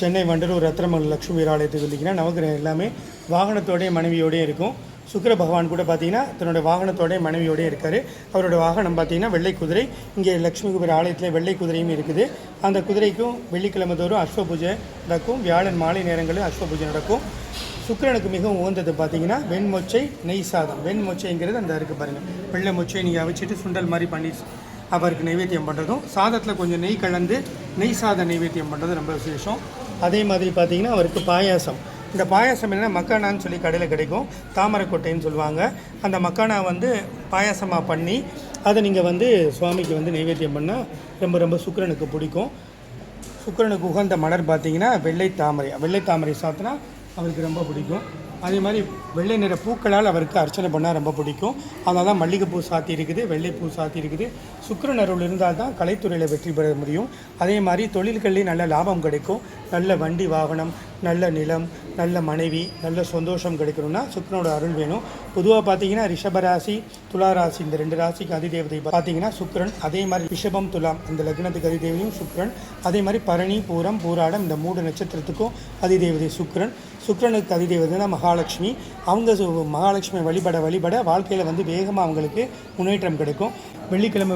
சென்னை வண்டலூர் ரத்னமங்கல லட்சுமி வீராலயத்துக்கு வந்தீங்கன்னா நவகிரகம் எல்லாமே வாகனத்தோடைய மனைவியோடய இருக்கும். சுக்கிர பகவான் கூட பார்த்தீங்கன்னா தன்னுடைய வாகனத்தோடைய மனைவியோடய இருக்கார். அவரோட வாகனம் பார்த்தீங்கன்னா வெள்ளை குதிரை. இங்கே லட்சுமி குபேர ஆலயத்தில் வெள்ளை குதிரையும் இருக்குது. அந்த குதிரைக்கும் வெள்ளிக்கிழமை தோறும் அஸ்வ பூஜை நடக்கும். வியாழன் மாலை நேரங்களில் அஸ்வ பூஜை நடக்கும். சுக்கிரனுக்கு மிகவும் உகந்தது பார்த்தீங்கன்னா வெண்மொச்சை நெய் சாதம். வெண்மொச்சைங்கிறது அந்த இருக்குது பாருங்கள். வெள்ளை மொச்சை நீங்கள் அவிச்சிட்டு சுண்டல் மாதிரி பண்ணி அவருக்கு நைவேத்தியம் பண்ணுறதும், சாதத்தில் கொஞ்சம் நெய் கலந்து நெய் சாதம் நைவேத்தியம் பண்ணுறது ரொம்ப விசேஷம். அதே மாதிரி பார்த்திங்கன்னா அவருக்கு பாயாசம். இந்த பாயாசம் என்னென்னா மக்கானான்னு சொல்லி கடையில் கிடைக்கும். தாமரைக்கொட்டைன்னு சொல்லுவாங்க. அந்த மக்கானா பாயாசமாக பண்ணி அதை நீங்கள் சுவாமிக்கு நைவேத்தியம் பண்ணால் ரொம்ப சுக்கிரனுக்கு பிடிக்கும். சுக்கிரனுக்கு உகந்த மலர் பார்த்திங்கன்னா வெள்ளை தாமரை சாத்தினா அவருக்கு ரொம்ப பிடிக்கும். அதே மாதிரி வெள்ளை நிற பூக்களால் அவருக்கு அர்ச்சனை பண்ணால் ரொம்ப பிடிக்கும். அதனால தான் மல்லிகைப்பூ சாத்தி இருக்குது, வெள்ளைப்பூ சாத்தி இருக்குது. சுக்கிரன் அருள் இருந்தால் தான் கலைத்துறையில் வெற்றி பெற முடியும். அதே மாதிரி தொழில்கள்லேயும் நல்ல லாபம் கிடைக்கும். நல்ல வண்டி வாகனம், நல்ல நிலம், நல்ல மனைவி, நல்ல சந்தோஷம் கிடைக்கணும்னா சுக்கிரனோட அருள் வேணும். பொதுவாக பார்த்தீங்கன்னா ரிஷபராசி, துளாராசி இந்த 2 ராசிக்கு அதிதேவதை பார்த்தீங்கன்னா சுக்கிரன். அதே மாதிரி ரிஷபம், துலாம் இந்த லக்னத்துக்கு அதிதேவதையும் சுக்கிரன். அதே மாதிரி பரணி, பூரம், பூராடம் இந்த 3 நட்சத்திரத்துக்கும் அதிதேவதை சுக்கிரன். சுக்கிரனுக்கு அதிதேவதைனா மகாலட்சுமி. அவங்க மகாலட்சுமி வழிபட வாழ்க்கையில் வேகமாக அவங்களுக்கு முன்னேற்றம் கிடைக்கும். வெள்ளிக்கிழமை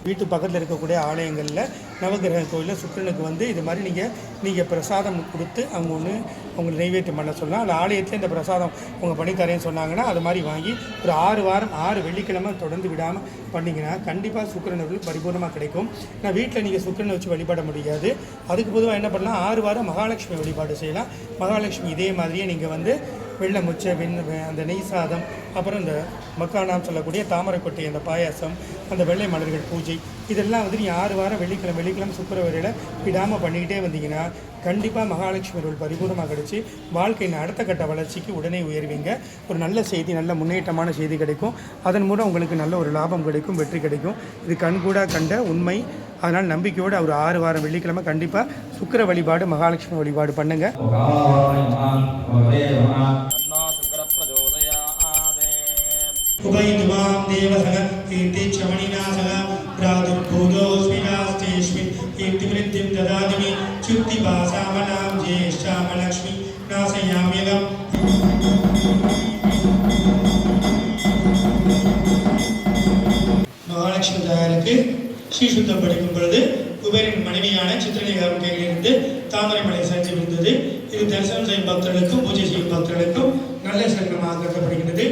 வீட்டு பக்கத்தில் இருக்கக்கூடிய ஆலயங்களில் நவகிரக கோயிலில் சுக்கிரனுக்கு இது மாதிரி நீங்கள் பிரசாதம் கொடுத்து அவங்களுக்கு நைவேத்தியம் பண்ண சொல்லலாம். அந்த ஆலயத்தில் இந்த பிரசாதம் உங்கள் பண்ணித்தரேன்னு சொன்னாங்கன்னா அது மாதிரி வாங்கி ஒரு 6 வாரம் 6 வெள்ளிக்கிழமை தொடர்ந்து விடாமல் பண்ணிங்கன்னா கண்டிப்பாக சுக்கிரனுக்கு பரிபூர்ணமாக கிடைக்கும். நான் வீட்டில் நீங்கள் சுக்கிரனை வச்சு வழிபட முடியாது. அதுக்கு பொதுவாக என்ன பண்ணலாம், 6 வாரம் மகாலட்சுமி வழிபாடு செய்யலாம். மகாலட்சுமி இதே மாதிரியே நீங்கள் வெள்ளை முச்சை அந்த நெய் சாதம், அப்புறம் இந்த மக்கானான்னு சொல்லக்கூடிய தாமரைக்கொட்டை அந்த பாயாசம், அந்த வெள்ளை மலர்கள் பூஜை இதெல்லாம் நீங்கள் 6 வாரம் வெள்ளிக்கிழமை சுக்கிரவரையில் விடாமல் பண்ணிக்கிட்டே வந்தீங்கன்னா கண்டிப்பாக மகாலட்சுமி அருள் பரிபூர்ணமாக கிடச்சி வாழ்க்கையின் அடுத்த கட்ட வளர்ச்சிக்கு உடனே உயர்வீங்க. ஒரு நல்ல செய்தி, நல்ல முன்னேற்றமான செய்தி கிடைக்கும். அதன் மூலம் உங்களுக்கு நல்ல ஒரு லாபம் கிடைக்கும், வெற்றி கிடைக்கும். இது கண்கூடா கண்ட உண்மை. அதனால் நம்பிக்கையோடு ஒரு 6 வாரம் வெள்ளிக்கிழமை கண்டிப்பாக சுக்கிர வழிபாடு, மகாலட்சுமி வழிபாடு பண்ணுங்கள். உபயிதுமாம் தேவசக கீர்த்தி சமணிநாசக பிராதுர்பூதோஸ்மினாஸ்தேஸ்மின் கீர்த்திவிருத்திம் ததாதிமி சுக்திபாசாமனாம் ஜேஷ்டாமலக்ஷ்மி நாசயாமியகம். மகாலட்சுமி தாயாருக்கு ஸ்ரீசுத்தம் படிக்கும் பொழுது குபேரின் மனைவியான சித்திரலேகாவின் கையிலிருந்து தாமரைமலை சென்று இருந்தது. இது தரிசனம் செய்யும் பக்தர்களுக்கும் பூஜை செய்யும் பக்தர்களுக்கும் நல்ல சங்கமாக கருதப்படுகிறது.